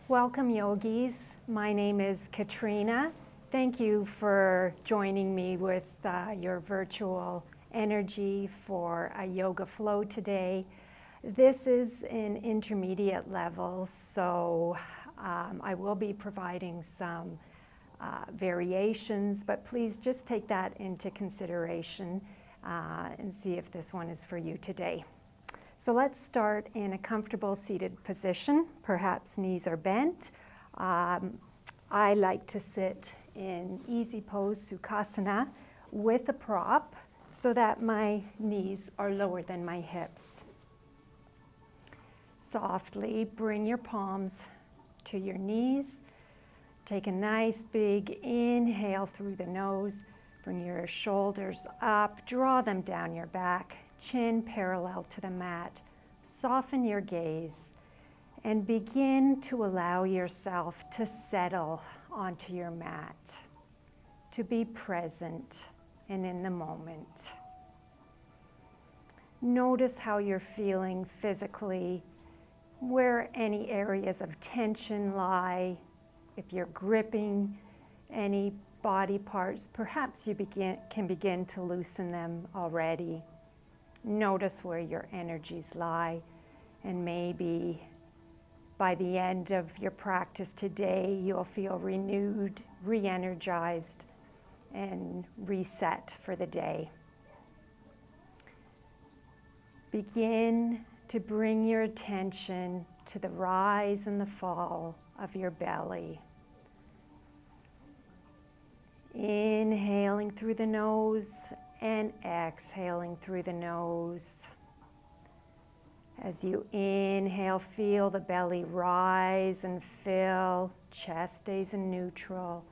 Welcome, yogis. My name is Katrina. Thank you for joining me with your virtual energy for a yoga flow today. This is an intermediate level, so I will be providing some variations, but please just take that into consideration and see if this one is for you today. So let's start in a comfortable seated position. Perhaps knees are bent. I like to sit in easy pose, Sukhasana, with a prop so that my knees are lower than my hips. Softly bring your palms to your knees. Take a nice big inhale through the nose. Bring your shoulders up, draw them down your back. Chin parallel to the mat. Soften your gaze and begin to allow yourself to settle onto your mat, to be present and in the moment. Notice how you're feeling physically, where any areas of tension lie. If you're gripping any body parts, perhaps you can begin to loosen them already. Notice where your energies lie, and maybe by the end of your practice today, you'll feel renewed, re-energized, and reset for the day. Begin to bring your attention to the rise and the fall of your belly. Inhaling through the nose and exhaling through the nose. As you inhale, feel the belly rise and fill, chest stays in neutral.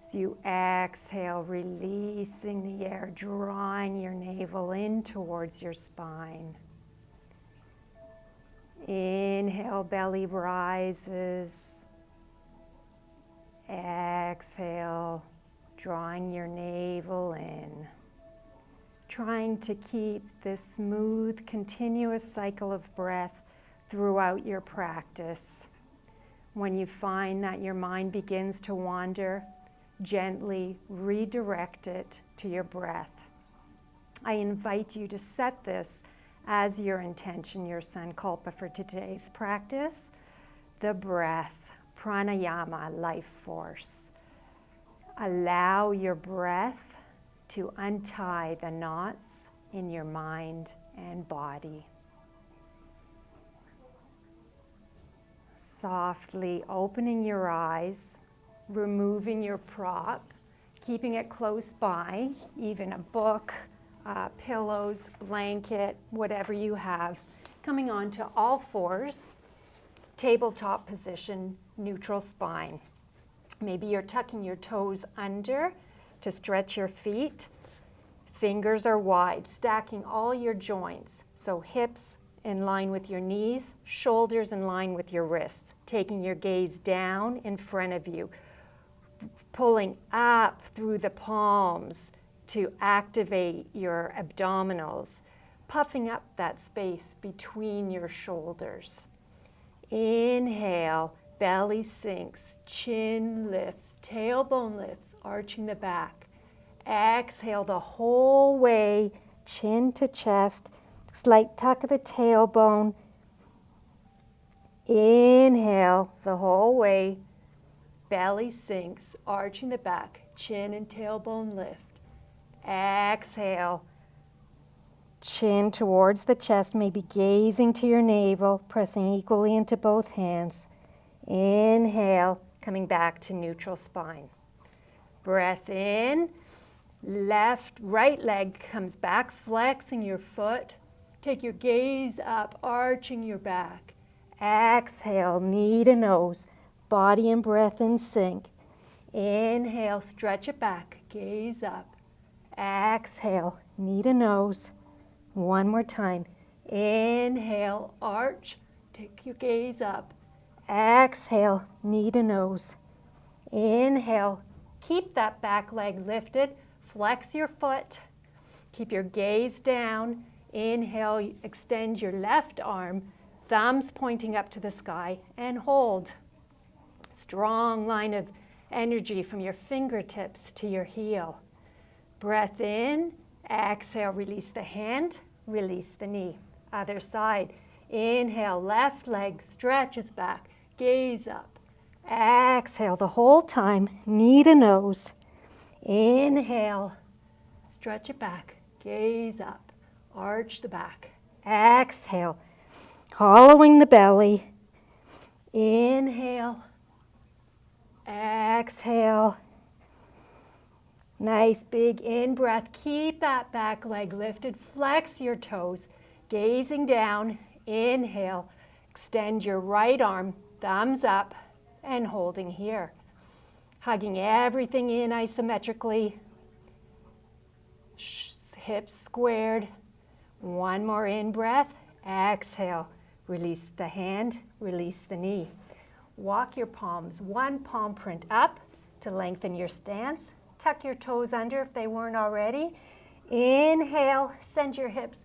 As you exhale, releasing the air, drawing your navel in towards your spine. Inhale, belly rises. Exhale, drawing your navel in. Trying to keep this smooth, continuous cycle of breath throughout your practice. When you find that your mind begins to wander, gently redirect it to your breath. I invite you to set this as your intention, your sankalpa for today's practice. The breath, pranayama, life force. Allow your breath to untie the knots in your mind and body. Softly opening your eyes, removing your prop, keeping it close by, even a book, pillows, blanket, whatever you have. Coming onto all fours, tabletop position, neutral spine. Maybe you're tucking your toes under to stretch your feet. Fingers are wide, stacking all your joints. So hips in line with your knees, shoulders in line with your wrists. Taking your gaze down in front of you. Pulling up through the palms to activate your abdominals. Puffing up that space between your shoulders. Inhale, belly sinks, chin lifts, tailbone lifts, arching the back. Exhale the whole way, chin to chest, slight tuck of the tailbone. Inhale the whole way, belly sinks, arching the back, chin and tailbone lift. Exhale, chin towards the chest, maybe gazing to your navel, pressing equally into both hands. Inhale, coming back to neutral spine. Breath in, right leg comes back, flexing your foot. Take your gaze up, arching your back. Exhale, knee to nose, body and breath in sync. Inhale, stretch it back, gaze up. Exhale, knee to nose. One more time. Inhale, arch, take your gaze up. Exhale, knee to nose. Inhale, keep that back leg lifted, flex your foot, keep your gaze down. Inhale, extend your left arm, thumbs pointing up to the sky, and hold. Strong line of energy from your fingertips to your heel. Breath in, exhale, release the hand, release the knee. Other side. Inhale, left leg stretches back, gaze up. Exhale the whole time, knee to nose. Inhale, stretch it back, gaze up, arch the back. Exhale, hollowing the belly. Inhale, exhale. Nice big in-breath. Keep that back leg lifted. Flex your toes. Gazing down. Inhale. Extend your right arm. Thumbs up. And holding here. Hugging everything in isometrically. Hips squared. One more in-breath. Exhale. Release the hand. Release the knee. Walk your palms. One palm print up to lengthen your stance. Tuck your toes under if they weren't already. Inhale, send your hips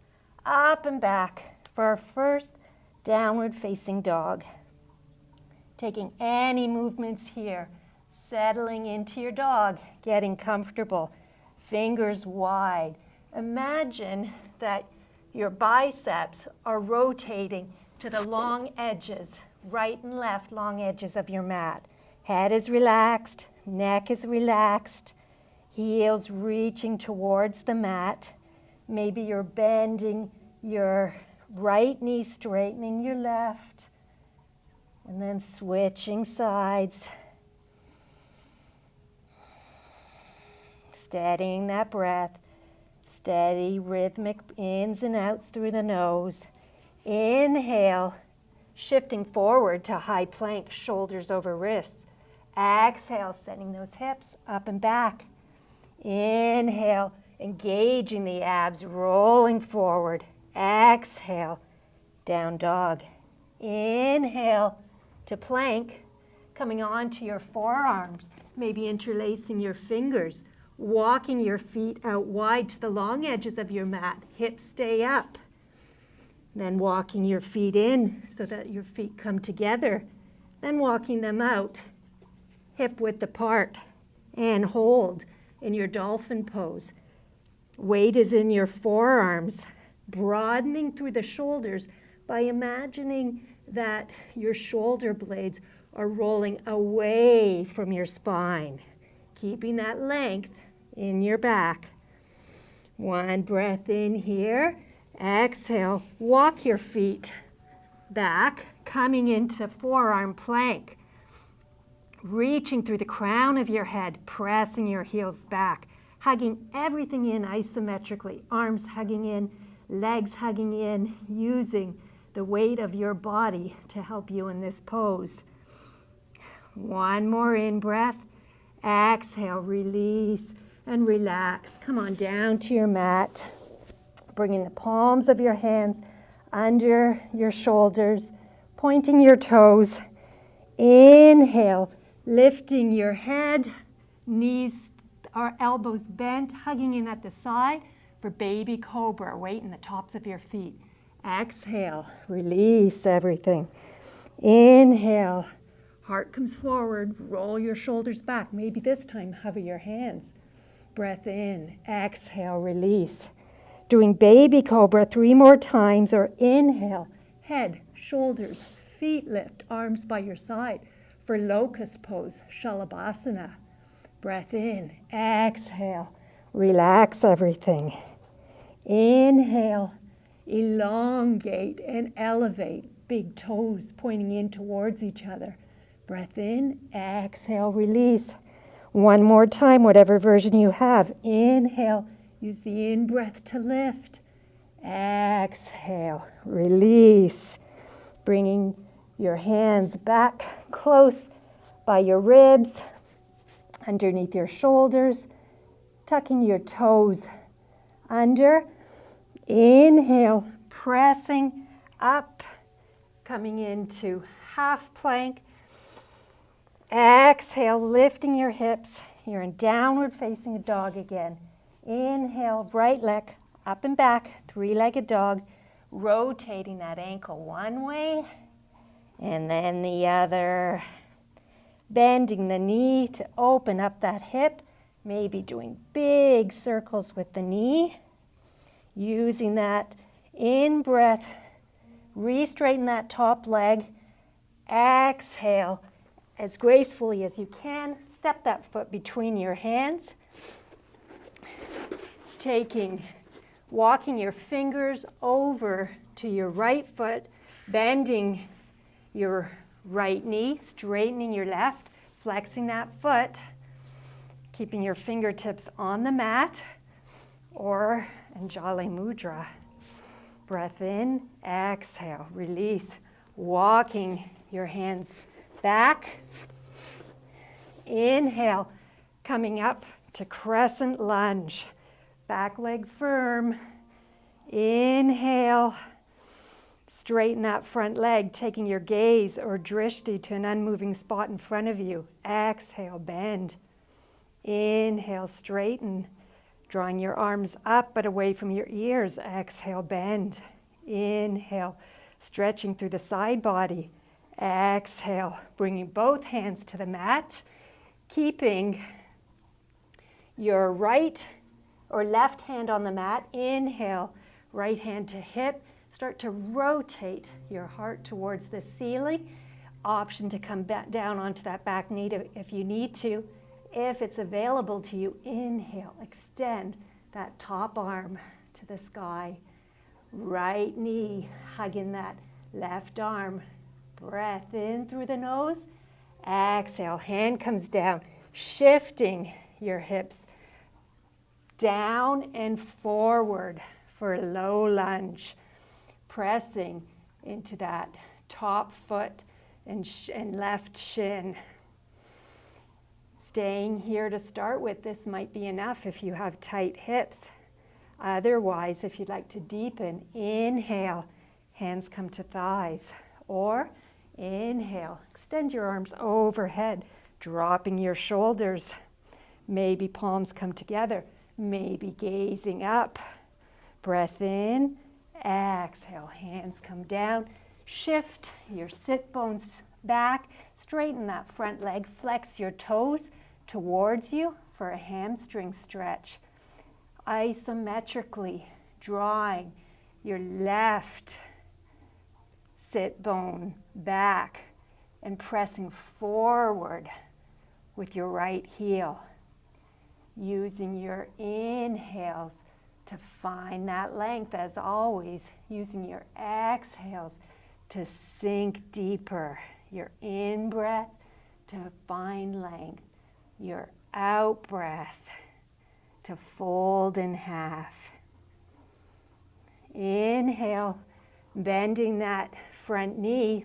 up and back for our first downward facing dog. Taking any movements here, settling into your dog, getting comfortable, fingers wide. Imagine that your biceps are rotating to the long edges, right and left long edges of your mat. Head is relaxed, neck is relaxed. Heels reaching towards the mat. Maybe you're bending your right knee, straightening your left, and then switching sides. Steadying that breath. Steady, rhythmic ins and outs through the nose. Inhale, shifting forward to high plank, shoulders over wrists. Exhale, sending those hips up and back. Inhale, engaging the abs, rolling forward. Exhale, down dog. Inhale to plank, coming onto your forearms, maybe interlacing your fingers, walking your feet out wide to the long edges of your mat. Hips stay up. Then walking your feet in so that your feet come together. Then walking them out, hip width apart, and hold in your dolphin pose. Weight is in your forearms, broadening through the shoulders by imagining that your shoulder blades are rolling away from your spine, keeping that length in your back. One breath in here. Exhale, walk your feet back, coming into forearm plank. Reaching through the crown of your head, pressing your heels back, hugging everything in isometrically, arms hugging in, legs hugging in, using the weight of your body to help you in this pose. One more in-breath. Exhale, release and relax. Come on down to your mat, bringing the palms of your hands under your shoulders, pointing your toes. Inhale. Lifting your head, knees or elbows bent, hugging in at the side for baby cobra, weight in the tops of your feet. Exhale, release everything. Inhale, heart comes forward, roll your shoulders back. Maybe this time hover your hands. Breath in, exhale, release. Doing baby cobra 3 more times, or inhale, head, shoulders, feet lift, arms by your side. For locust pose, Shalabhasana. Breath in, exhale, relax everything. Inhale, elongate and elevate, big toes pointing in towards each other. Breath in, exhale, release. One more time, whatever version you have. Inhale, use the in-breath to lift. Exhale, release. Bringing your hands back close by your ribs, underneath your shoulders, tucking your toes under. Inhale, pressing up, coming into half plank. Exhale, lifting your hips. You're in downward facing dog again. Inhale, right leg up and back, 3-legged dog, rotating that ankle one way and then the other. bending the knee to open up that hip, maybe doing big circles with the knee, using that in-breath, re-straighten that top leg, exhale as gracefully as you can, step that foot between your hands, walking your fingers over to your right foot, bending your right knee, straightening your left, flexing that foot, keeping your fingertips on the mat, or Anjali Mudra. Breath in, exhale, release, walking your hands back. Inhale, coming up to crescent lunge. Back leg firm. Inhale, straighten that front leg, taking your gaze or drishti to an unmoving spot in front of you. Exhale, bend. Inhale, straighten, drawing your arms up but away from your ears. Exhale, bend. Inhale, stretching through the side body. Exhale, bringing both hands to the mat, keeping your right or left hand on the mat. Inhale, right hand to hip. Start to rotate your heart towards the ceiling. Option to come back down onto that back knee if you need to. If it's available to you, inhale, extend that top arm to the sky. Right knee hugging that left arm. Breath in through the nose. Exhale, hand comes down, shifting your hips down and forward for a low lunge. Pressing into that top foot and left shin. Staying here to start with, this might be enough if you have tight hips. Otherwise, if you'd like to deepen, inhale, hands come to thighs. Or inhale, extend your arms overhead, dropping your shoulders. Maybe palms come together, maybe gazing up. Breath in, exhale, hands come down. Shift your sit bones back, straighten that front leg, flex your toes towards you for a hamstring stretch. Isometrically drawing your left sit bone back and pressing forward with your right heel. Using your inhales to find that length, as always, using your exhales to sink deeper. Your in-breath to find length. Your out-breath to fold in half. Inhale, bending that front knee,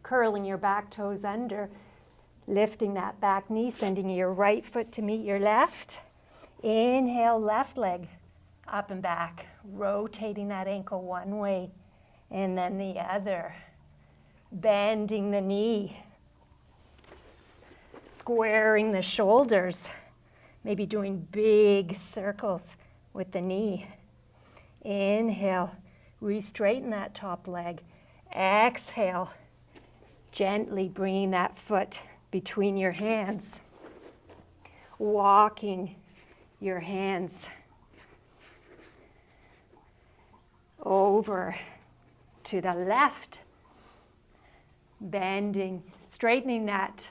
curling your back toes under, lifting that back knee, sending your right foot to meet your left. Inhale, left leg up and back, rotating that ankle one way and then the other. Bending the knee, squaring the shoulders, maybe doing big circles with the knee. Inhale, re-straighten that top leg. Exhale, gently bringing that foot between your hands, walking your hands over to the left, bending, straightening that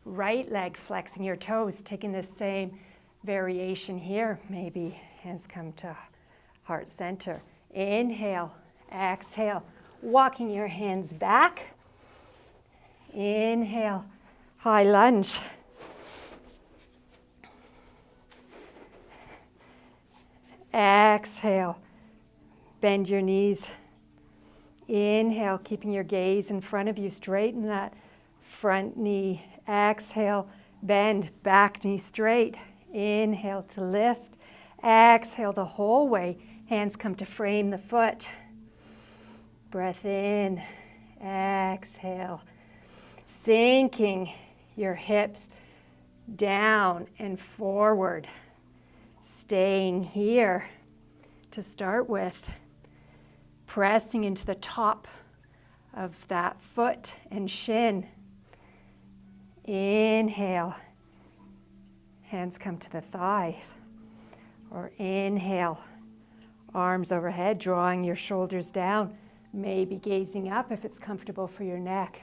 right leg, flexing your toes, taking the same variation here. Maybe hands come to heart center. Inhale, exhale, walking your hands back. Inhale, high lunge. Exhale, bend your knees. Inhale, keeping your gaze in front of you, straighten that front knee. Exhale, bend, back knee straight. Inhale to lift. Exhale the whole way. Hands come to frame the foot. Breath in, exhale. Sinking your hips down and forward. Staying here to start with. Pressing into the top of that foot and shin. Inhale. Hands come to the thighs. Or inhale. Arms overhead, drawing your shoulders down. Maybe gazing up if it's comfortable for your neck.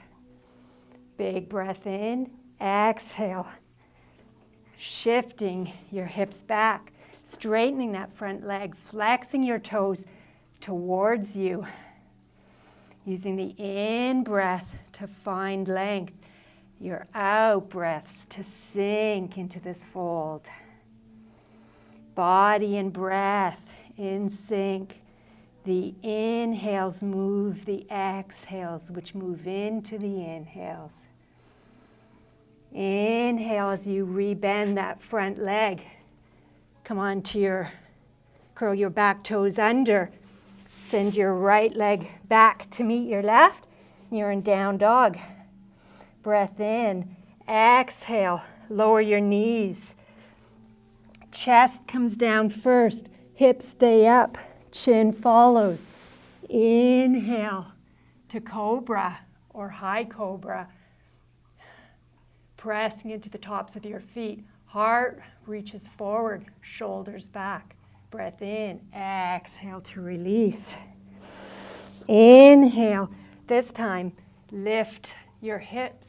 Big breath in. Exhale. Shifting your hips back. Straightening that front leg. Flexing your toes towards you. Using the in-breath to find length. Your out-breaths to sink into this fold. Body and breath in sync. The inhales move the exhales, which move into the inhales. Inhale as you rebend that front leg. Come on to curl your back toes under. Send your right leg back to meet your left. You're in down dog. Breath in. Exhale. Lower your knees. Chest comes down first. Hips stay up. Chin follows. Inhale to cobra or high cobra. Pressing into the tops of your feet. Heart reaches forward. Shoulders back. Breath in. Exhale to release. Inhale. This time, lift your hips,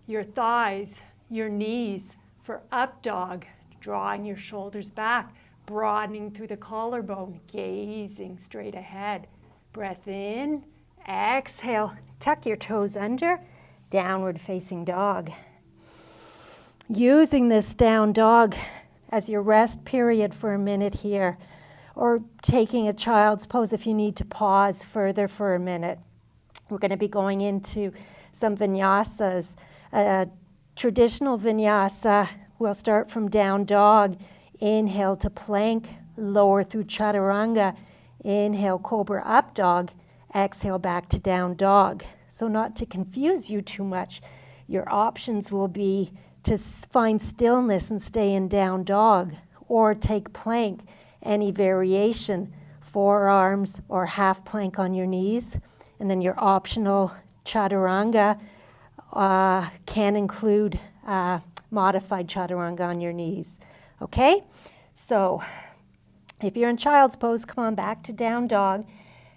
your thighs, your knees for up dog. Drawing your shoulders back, broadening through the collarbone, gazing straight ahead. Breath in, exhale, tuck your toes under, downward facing dog. Using this down dog as your rest period for a minute here, or taking a child's pose if you need to pause further for a minute. We're going to be going into some vinyasas. Traditional vinyasa. We'll start from down dog. Inhale to plank, lower through chaturanga. Inhale, cobra up dog. Exhale, back to down dog. So not to confuse you too much, your options will be to find stillness and stay in down dog, or take plank, any variation, forearms or half plank on your knees. And then your optional chaturanga can include modified chaturanga on your knees. Okay? So if you're in child's pose, come on back to down dog,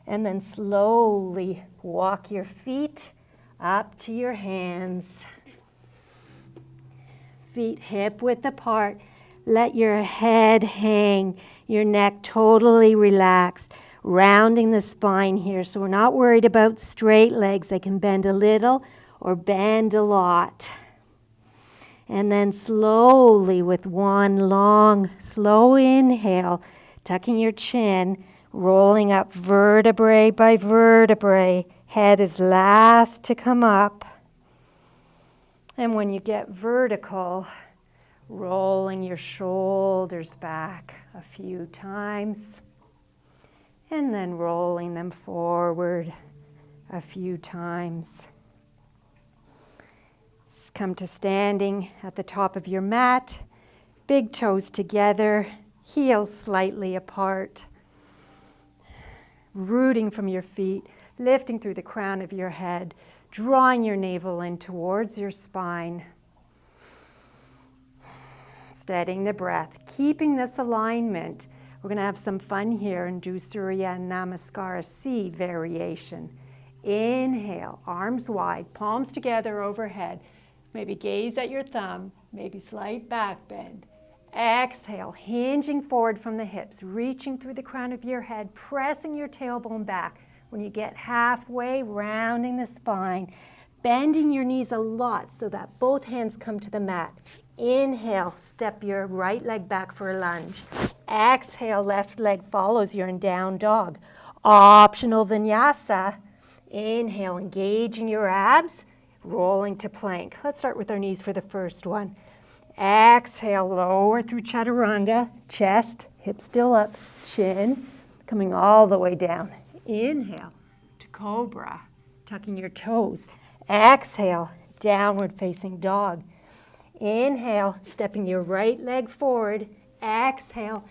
and then slowly walk your feet up to your hands. Feet hip width apart. Let your head hang, your neck totally relaxed, rounding the spine here. So we're not worried about straight legs. They can bend a little or bend a lot. And then slowly, with one long, slow inhale, tucking your chin, rolling up vertebrae by vertebrae. Head is last to come up. And when you get vertical, rolling your shoulders back a few times. And then rolling them forward a few times. Come to standing at the top of your mat, big toes together, heels slightly apart. Rooting from your feet, lifting through the crown of your head, drawing your navel in towards your spine. Steadying the breath, keeping this alignment. We're going to have some fun here and do Surya Namaskara C variation. Inhale, arms wide, palms together overhead. Maybe gaze at your thumb, maybe slight back bend. Exhale, hinging forward from the hips, reaching through the crown of your head, pressing your tailbone back. When you get halfway, rounding the spine, bending your knees a lot so that both hands come to the mat. Inhale, step your right leg back for a lunge. Exhale, left leg follows. You're in down dog. Optional vinyasa. Inhale, engaging your abs, rolling to plank. Let's start with our knees for the first one. Exhale, lower through chaturanga, chest, hips still up, chin coming all the way down. Inhale to cobra, tucking your toes. Exhale, downward facing dog. Inhale, stepping your right leg forward. Exhale,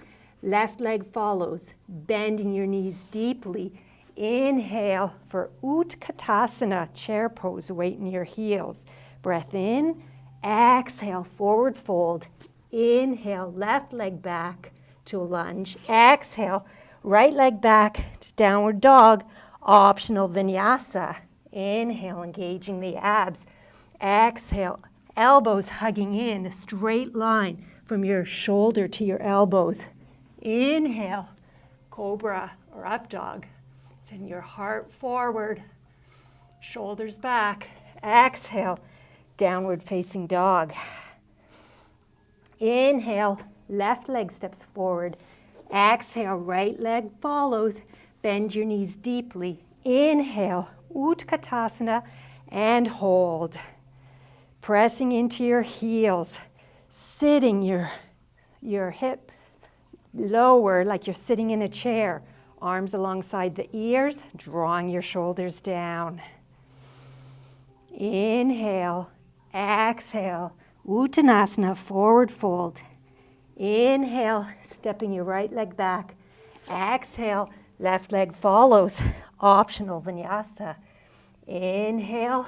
left leg follows, bending your knees deeply. Inhale for Utkatasana, chair pose, weight in your heels. Breath in, Exhale, forward fold. Inhale, left leg back to a lunge. Exhale, right leg back to downward dog, optional vinyasa. Inhale, engaging the abs. Exhale, elbows hugging in, a straight line from your shoulder to your elbows. Inhale, cobra or up dog. Send your heart forward, shoulders back. Exhale, downward facing dog. Inhale, left leg steps forward. Exhale, right leg follows. Bend your knees deeply. Inhale, Utkatasana, and hold. Pressing into your heels, sitting your hip lower like you're sitting in a chair. Arms alongside the ears, drawing your shoulders down. Inhale, exhale, Uttanasana, forward fold. Inhale, stepping your right leg back. Exhale, left leg follows, optional vinyasa. Inhale,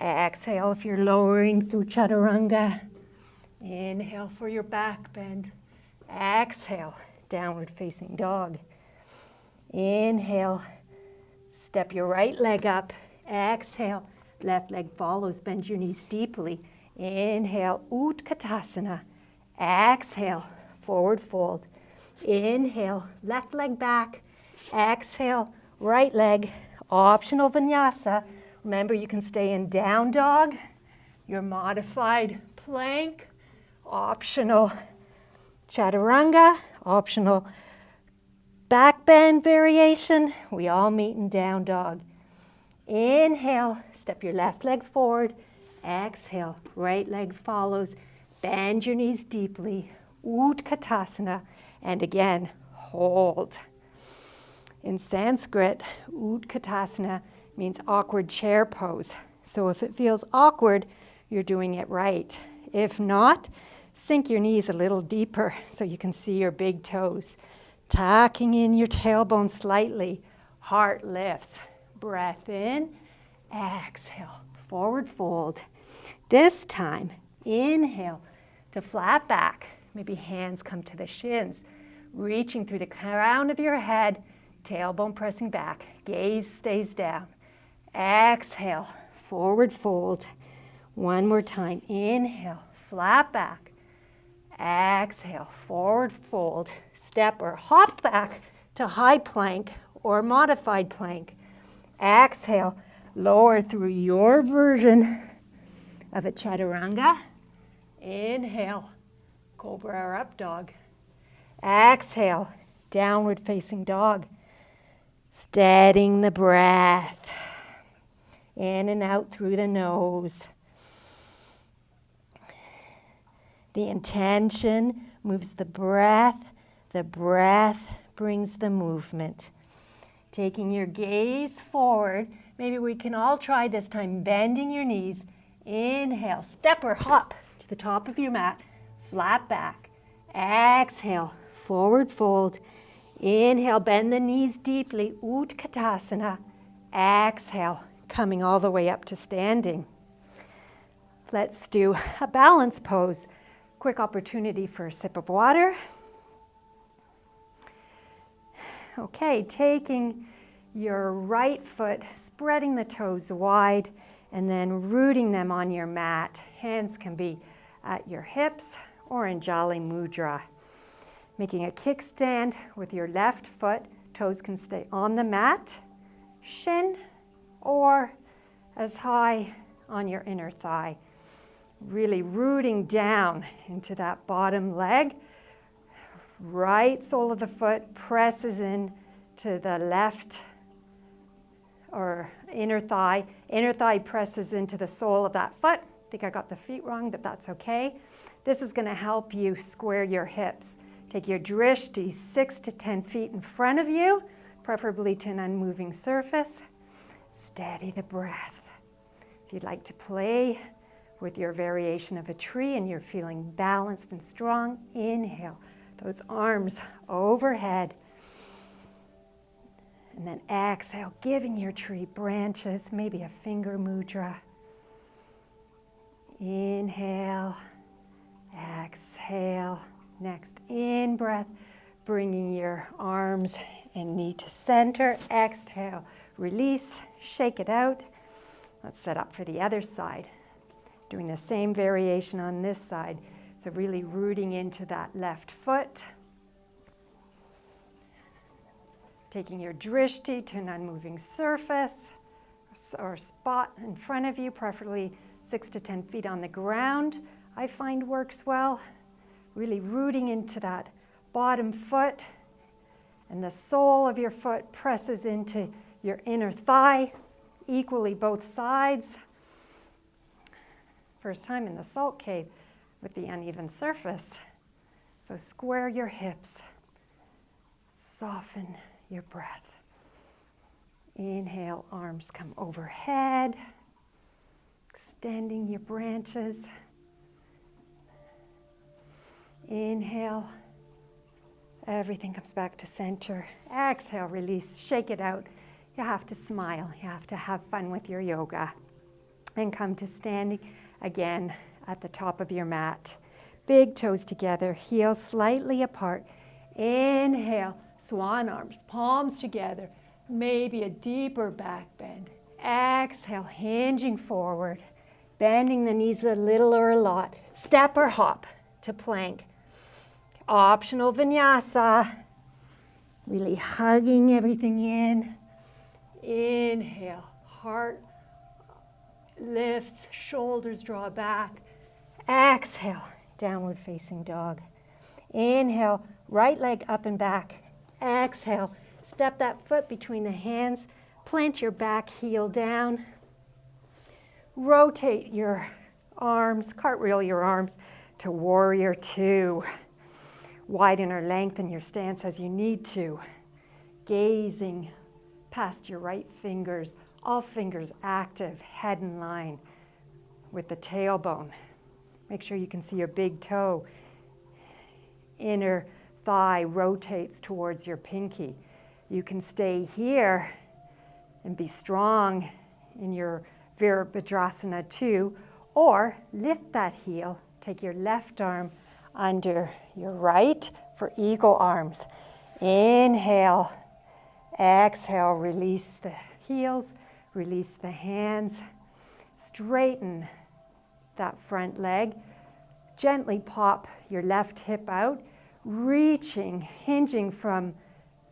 exhale if you're lowering through chaturanga. Inhale for your back bend. Exhale, downward facing dog. Inhale, step your right leg up. Exhale, left leg follows, bend your knees deeply. Inhale, Utkatasana. Exhale, forward fold. Inhale, left leg back. Exhale, right leg, optional vinyasa. Remember, you can stay in down dog, your modified plank, optional chaturanga, optional back bend variation. We all meet in down dog. Inhale, step your left leg forward. Exhale, right leg follows. Bend your knees deeply. Utkatasana. And again, hold. In Sanskrit, Utkatasana means awkward chair pose. So if it feels awkward, you're doing it right. If not, sink your knees a little deeper so you can see your big toes. Tucking in your tailbone slightly. Heart lifts. Breath in. Exhale. Forward fold. This time, inhale to flat back. Maybe hands come to the shins. Reaching through the crown of your head. Tailbone pressing back. Gaze stays down. Exhale. Forward fold. One more time. Inhale. Flat back. Exhale, forward fold, step or hop back to high plank or modified plank. Exhale, lower through your version of a chaturanga. Inhale, cobra or up dog. Exhale, downward facing dog. Steadying the breath. In and out through the nose. The intention moves the breath brings the movement. Taking your gaze forward, maybe we can all try this time, bending your knees. Inhale, step or hop to the top of your mat, flat back. Exhale, forward fold. Inhale, bend the knees deeply, Utkatasana. Exhale, coming all the way up to standing. Let's do a balance pose. Quick opportunity for a sip of water. Okay, taking your right foot, spreading the toes wide, and then rooting them on your mat. Hands can be at your hips or in Jali Mudra. Making a kickstand with your left foot. Toes can stay on the mat, shin, or as high on your inner thigh. Really rooting down into that bottom leg. Right sole of the foot presses in to the left or inner thigh. Inner thigh presses into the sole of that foot. I think I got the feet wrong, but that's okay. This is going to help you square your hips. Take your drishti 6 to 10 feet in front of you, preferably to an unmoving surface. Steady the breath. If you'd like to play with your variation of a tree and you're feeling balanced and strong, inhale those arms overhead. And then exhale, giving your tree branches, maybe a finger mudra. Inhale, exhale. Next in breath, bringing your arms and knee to center. Exhale, release, shake it out. Let's set up for the other side. Doing the same variation on this side. So really rooting into that left foot. Taking your drishti to an unmoving surface or spot in front of you, preferably 6 to 10 feet on the ground, I find works well. Really rooting into that bottom foot, and the sole of your foot presses into your inner thigh, equally both sides. First time in the salt cave with the uneven surface. So square your hips, soften your breath. Inhale, arms come overhead, extending your branches. Inhale, everything comes back to center. Exhale, release, shake it out. You have to smile, you have to have fun with your yoga. And come to standing again at the top of your mat. Big toes together, heels slightly apart. Inhale, swan arms, palms together, maybe a deeper back bend. Exhale, hinging forward, bending the knees a little or a lot. Step or hop to plank. Optional vinyasa, really hugging everything in. Inhale, heart lifts, shoulders draw back. Exhale, downward facing dog. Inhale, right leg up and back. Exhale, step that foot between the hands, plant your back heel down. Rotate your arms, cartwheel your arms to warrior two. Widen or lengthen your stance as you need to. Gazing past your right fingers, all fingers active, head in line with the tailbone. Make sure you can see your big toe. Inner thigh rotates towards your pinky. You can stay here and be strong in your Virabhadrasana 2, or lift that heel, take your left arm under your right for eagle arms. Inhale, exhale, release the heels, release the hands, straighten that front leg, gently pop your left hip out, reaching, hinging from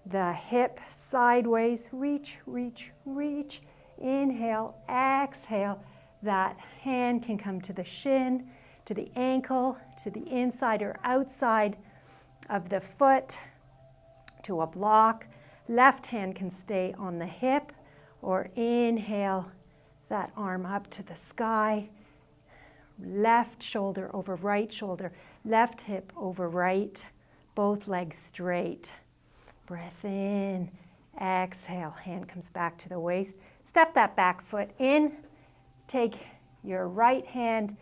the hip sideways, reach, reach, reach. Inhale, exhale, that hand can come to the shin, to the ankle, to the inside or outside of the foot, to a block. Left hand can stay on the hip, or inhale, that arm up to the sky. Left shoulder over right shoulder, left hip over right, both legs straight. Breath in, exhale, hand comes back to the waist. Step that back foot in, take your right hand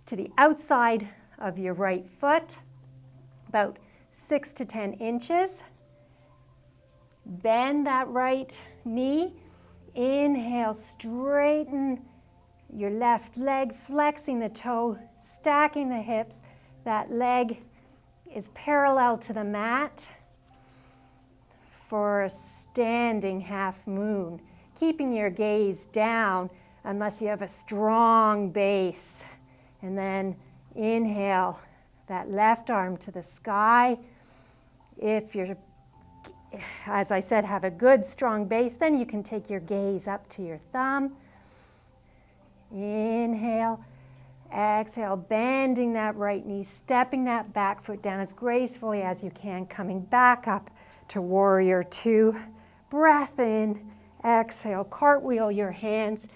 to the outside of your right foot, about 6 to 10 inches. Bend that right knee. Inhale, straighten your left leg, flexing the toe, stacking the hips. That leg is parallel to the mat for a standing half moon. Keeping your gaze down unless you have a strong base. And then inhale, that left arm to the sky. If you're, as I said, have a good strong base, then you can take your gaze up to your thumb. Inhale, exhale, bending that right knee, stepping that back foot down as gracefully as you can, coming back up to warrior two. Breath in, exhale, cartwheel your hands,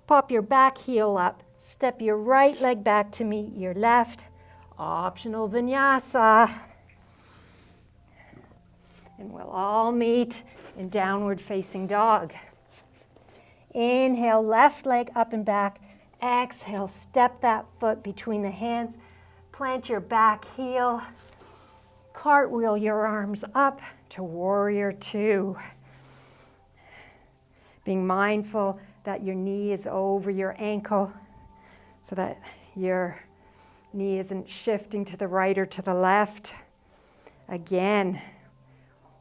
pop your back heel up, step your right leg back to meet your left. Optional vinyasa. And we'll all meet in downward facing dog. Inhale, left leg up and back. Exhale, step that foot between the hands. Plant your back heel. Cartwheel your arms up to warrior two. Being mindful that your knee is over your ankle. so that your knee isn't shifting to the right or to the left. Again,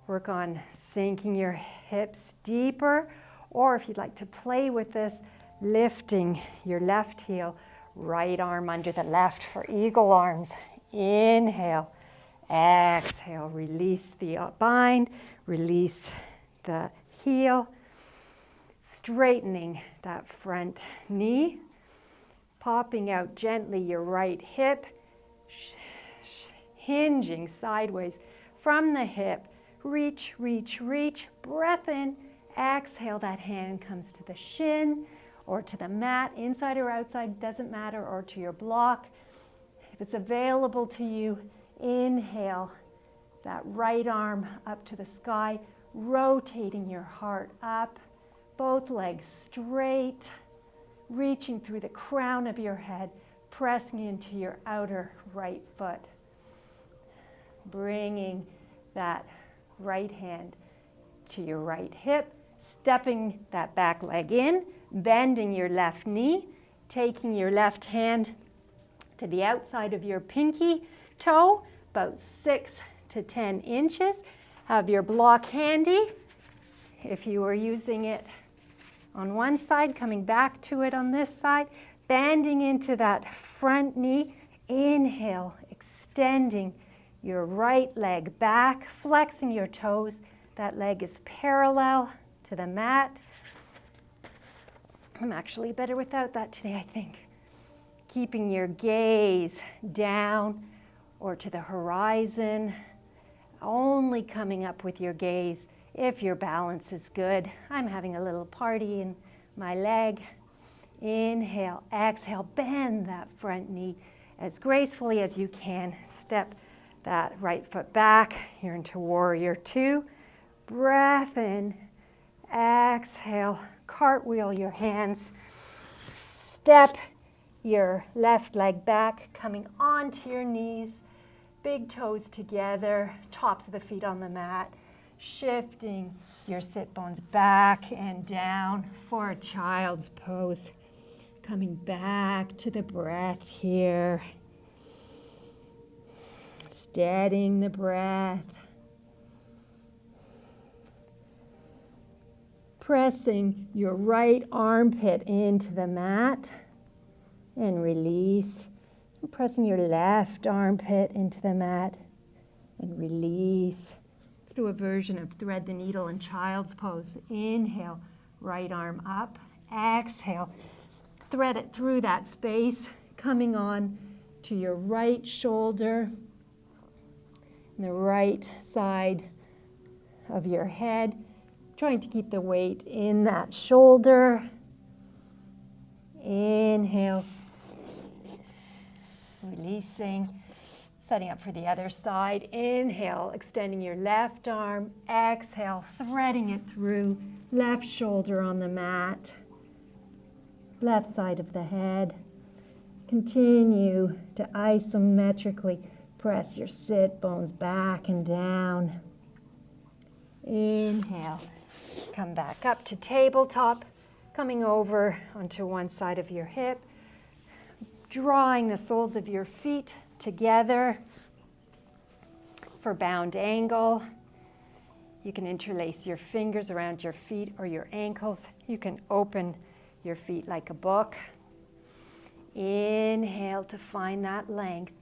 work on sinking your hips deeper, or if you'd like to play with this, lifting your left heel, right arm under the left for eagle arms. Inhale, exhale, release the bind, release the heel, straightening that front knee, popping out gently your right hip, hinging sideways from the hip. Reach, reach, reach, breath in, exhale, that hand comes to the shin or to the mat, inside or outside, doesn't matter, or to your block. If it's available to you, inhale, that right arm up to the sky, rotating your heart up, both legs straight, reaching through the crown of your head, pressing into your outer right foot. Bringing that right hand to your right hip, stepping that back leg in, bending your left knee, taking your left hand to the outside of your pinky toe, about 6 to 10 inches. Have your block handy. If you were using it on one side, coming back to it on this side, bending into that front knee. Inhale, extending your right leg back, flexing your toes. That leg is parallel to the mat. I'm actually better without that today, I think. Keeping your gaze down or to the horizon, only coming up with your gaze if your balance is good. I'm having a little party in my leg. Inhale, exhale, bend that front knee as gracefully as you can. Step that right foot back. You're into warrior two. Breath in, exhale, cartwheel your hands. Step your left leg back, coming onto your knees. Big toes together, tops of the feet on the mat. Shifting your sit bones back and down for a child's pose. Coming back to the breath here. Steadying the breath. Pressing your right armpit into the mat and release. And pressing your left armpit into the mat and release. Let's do a version of thread the needle in child's pose. Inhale, right arm up. Exhale, thread it through that space, coming on to your right shoulder and the right side of your head. Trying to keep the weight in that shoulder. Inhale, releasing. Setting up for the other side. Inhale, extending your left arm. Exhale, threading it through. Left shoulder on the mat. Left side of the head. Continue to isometrically press your sit bones back and down. Inhale, come back up to tabletop. Coming over onto one side of your hip. Drawing the soles of your feet together for bound angle. You can interlace your fingers around your feet or your ankles. You can open your feet like a book. Inhale to find that length.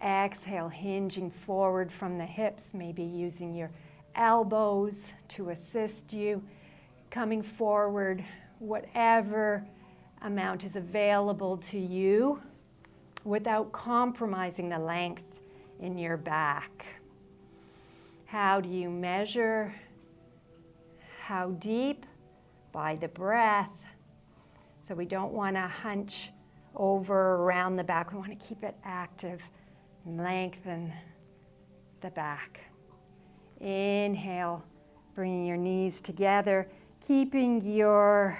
Exhale, hinging forward from the hips, maybe using your elbows to assist you. Coming forward, whatever amount is available to you, without compromising the length in your back. How do you measure how deep? By the breath. So we don't want to hunch over around the back. We want to keep it active and lengthen the back. Inhale, bringing your knees together, keeping your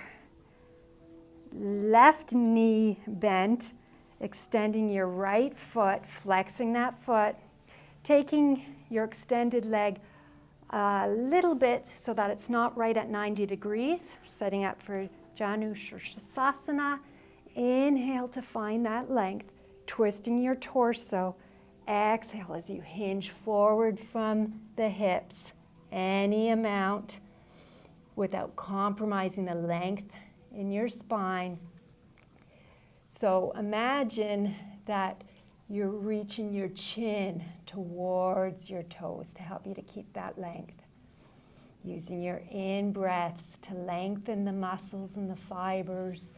left knee bent, extending your right foot, flexing that foot, taking your extended leg a little bit so that it's not right at 90 degrees, setting up for Janu Shirshasana. inhale to find that length, twisting your torso. Exhale as you hinge forward from the hips, any amount, without compromising the length in your spine. So imagine that you're reaching your chin towards your toes to help you to keep that length. Using your in-breaths to lengthen the muscles and the fibers.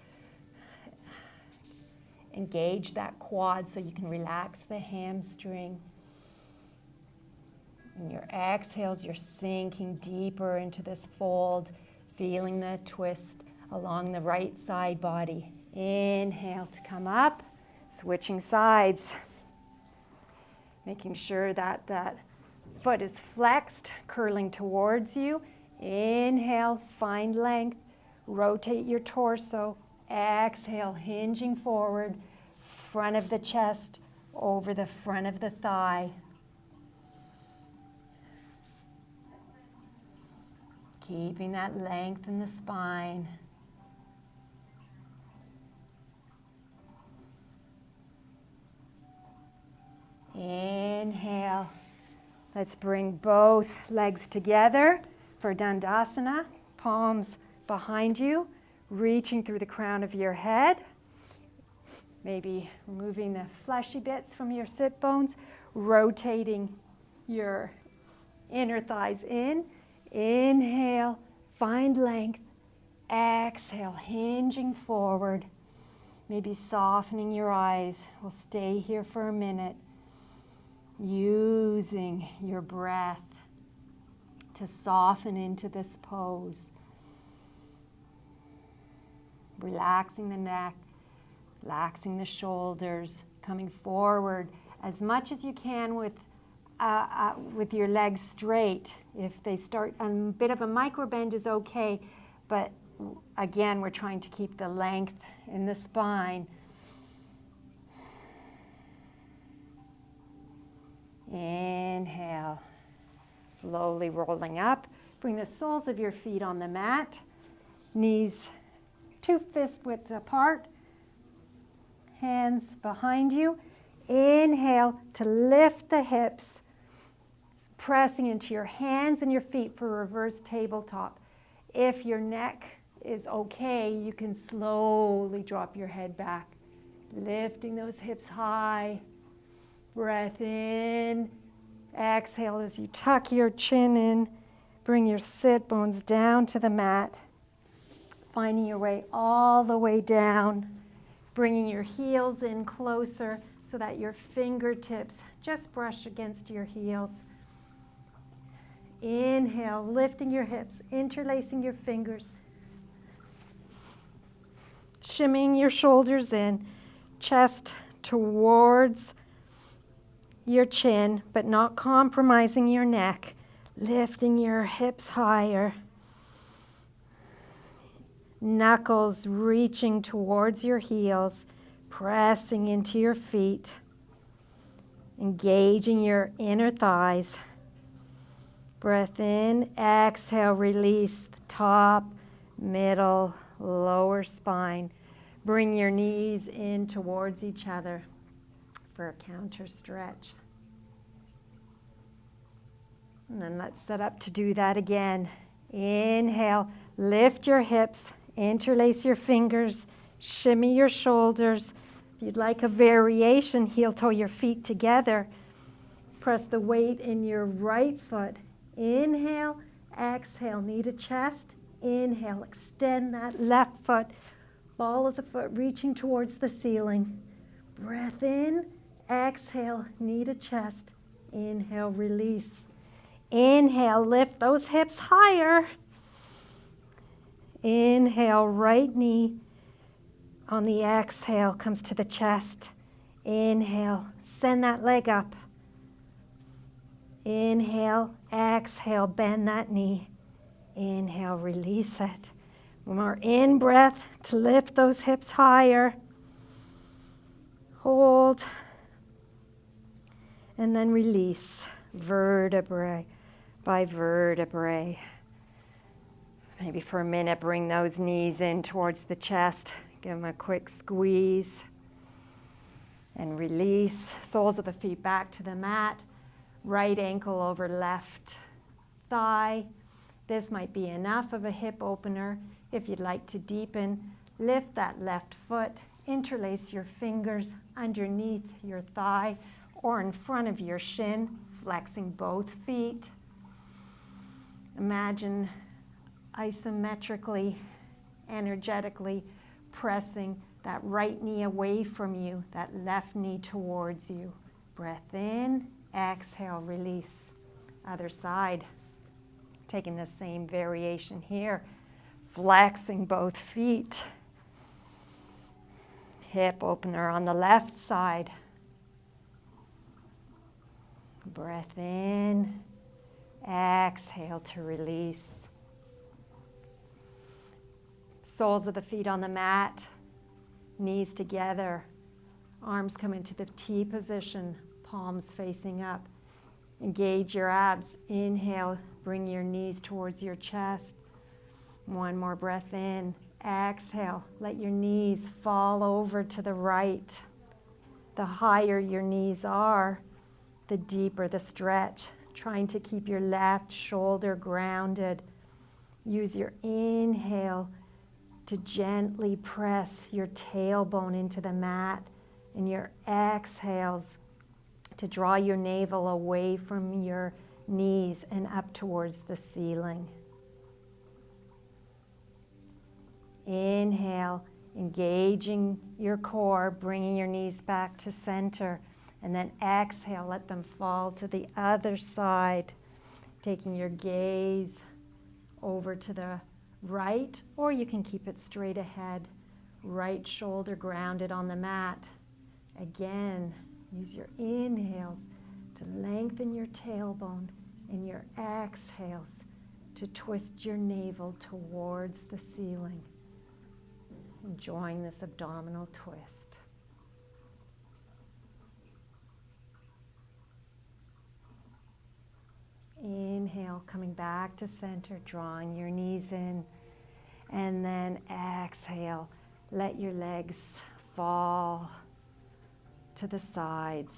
Engage that quad so you can relax the hamstring. And your exhales, you're sinking deeper into this fold, feeling the twist along the right side body. Inhale to come up, switching sides. Making sure that that foot is flexed, curling towards you. Inhale, find length, rotate your torso. Exhale, hinging forward, front of the chest over the front of the thigh. Keeping that length in the spine. Inhale. Let's bring both legs together for Dandasana. Palms behind you, reaching through the crown of your head. Maybe removing the fleshy bits from your sit bones, rotating your inner thighs in. Inhale, find length. Exhale, hinging forward. Maybe softening your eyes. We'll stay here for a minute. Using your breath to soften into this pose. Relaxing the neck, relaxing the shoulders, coming forward as much as you can with your legs straight. If they start, a bit of a micro bend is okay, but again, we're trying to keep the length in the spine. Inhale, slowly rolling up. Bring the soles of your feet on the mat. Knees 2 fist widths apart. Hands behind you. Inhale to lift the hips, pressing into your hands and your feet for reverse tabletop. If your neck is okay, you can slowly drop your head back, lifting those hips high. Breath in. Exhale as you tuck your chin in. Bring your sit bones down to the mat. Finding your way all the way down. Bringing your heels in closer so that your fingertips just brush against your heels. Inhale, lifting your hips, interlacing your fingers. Shimmying your shoulders in. Chest towards your chin, but not compromising your neck, lifting your hips higher. Knuckles reaching towards your heels, pressing into your feet, engaging your inner thighs. Breath in, exhale, release the top, middle, lower spine. Bring your knees in towards each other for a counter stretch. And then let's set up to do that again. Inhale, lift your hips, interlace your fingers, shimmy your shoulders. If you'd like a variation, heel toe your feet together. Press the weight in your right foot. Inhale, exhale, knee to chest. Inhale, extend that left foot, ball of the foot reaching towards the ceiling. Breath in. Exhale, knee to chest. Inhale, release. Inhale, lift those hips higher. Inhale, right knee on the exhale comes to the chest. Inhale, send that leg up. Inhale, exhale, bend that knee. Inhale, release it. One more in breath to lift those hips higher. Hold. And then release, vertebrae by vertebrae. Maybe for a minute, bring those knees in towards the chest. Give them a quick squeeze and release. Soles of the feet back to the mat. Right ankle over left thigh. This might be enough of a hip opener. If you'd like to deepen, lift that left foot, interlace your fingers underneath your thigh or in front of your shin, flexing both feet. Imagine isometrically, energetically pressing that right knee away from you, that left knee towards you. Breath in, exhale, release. Other side. Taking the same variation here, flexing both feet. Hip opener on the left side. Breath in, exhale to release. Soles of the feet on the mat, knees together, arms come into the T position, palms facing up. Engage your abs. Inhale, bring your knees towards your chest. One more breath in. Exhale, let your knees fall over to the right. The higher your knees are, the deeper the stretch. Trying to keep your left shoulder grounded. Use your inhale to gently press your tailbone into the mat, and your exhales to draw your navel away from your knees and up towards the ceiling. Inhale, engaging your core, bringing your knees back to center, and then exhale, let them fall to the other side, taking your gaze over to the right, or you can keep it straight ahead. Right shoulder grounded on the mat. Again, use your inhales to lengthen your tailbone and your exhales to twist your navel towards the ceiling. Enjoying this abdominal twist. Inhale, coming back to center, drawing your knees in, and then exhale. Let your legs fall to the sides,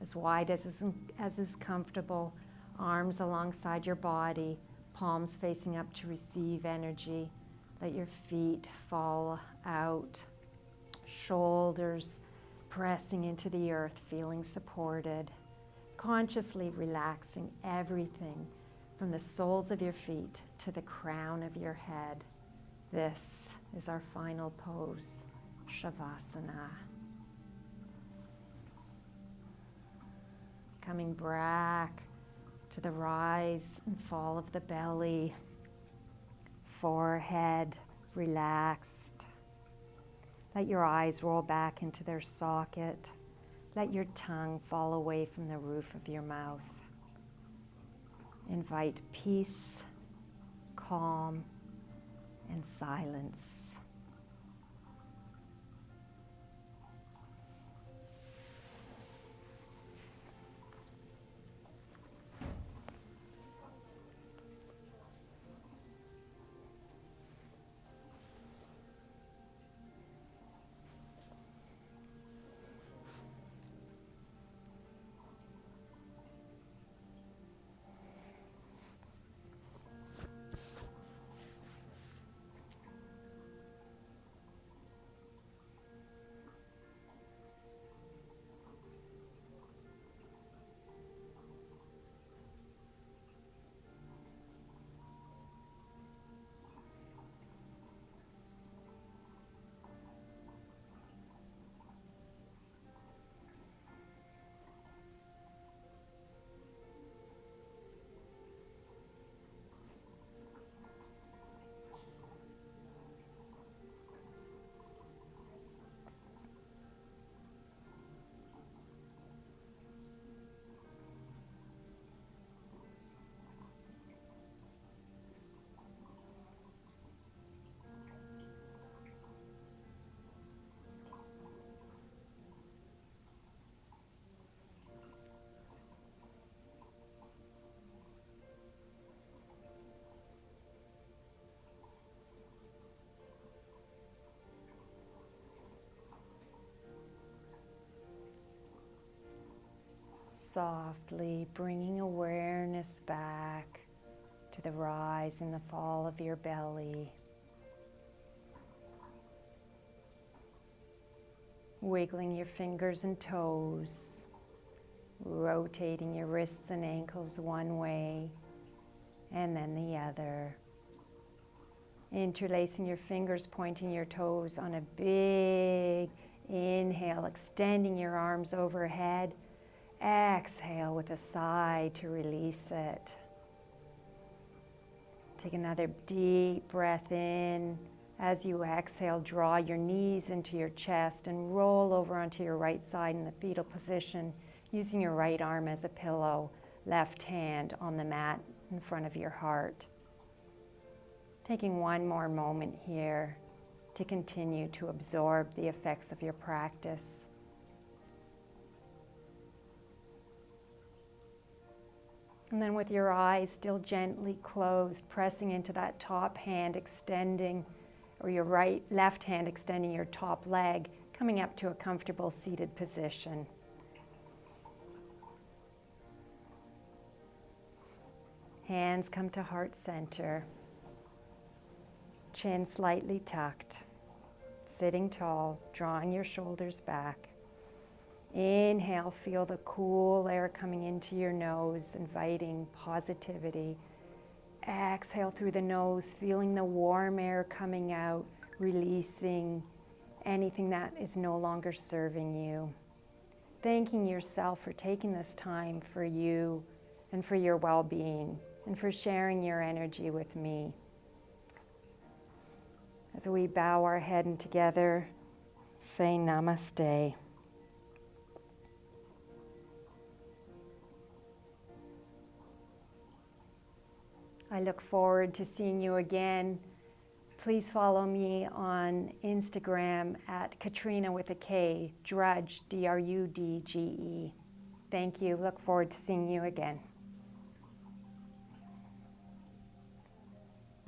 as wide as is comfortable. Arms alongside your body, palms facing up to receive energy. Let your feet fall out, shoulders pressing into the earth, feeling supported. Consciously relaxing everything from the soles of your feet to the crown of your head. This is our final pose, Shavasana. Coming back to the rise and fall of the belly, forehead relaxed. Let your eyes roll back into their socket. Let your tongue fall away from the roof of your mouth. Invite peace, calm, and silence. softly, bringing awareness back to the rise and the fall of your belly. Wiggling your fingers and toes, rotating your wrists and ankles one way and then the other. Interlacing your fingers, pointing your toes on a big inhale, extending your arms overhead. Exhale with a sigh to release it. Take another deep breath in. As you exhale, draw your knees into your chest and roll over onto your right side in the fetal position, using your right arm as a pillow, left hand on the mat in front of your heart. Taking one more moment here to continue to absorb the effects of your practice. And then with your eyes still gently closed, pressing into that top hand extending, or your left hand extending your top leg, coming up to a comfortable seated position. Hands come to heart center. Chin slightly tucked. Sitting tall, drawing your shoulders back. Inhale, feel the cool air coming into your nose, inviting positivity. Exhale through the nose, feeling the warm air coming out, releasing anything that is no longer serving you. Thanking yourself for taking this time for you and for your well-being and for sharing your energy with me. As we bow our head and together say namaste. I look forward to seeing you again. Please follow me on Instagram at Katrina with a K, Drudge, D-R-U-D-G-E. Thank you. Look forward to seeing you again.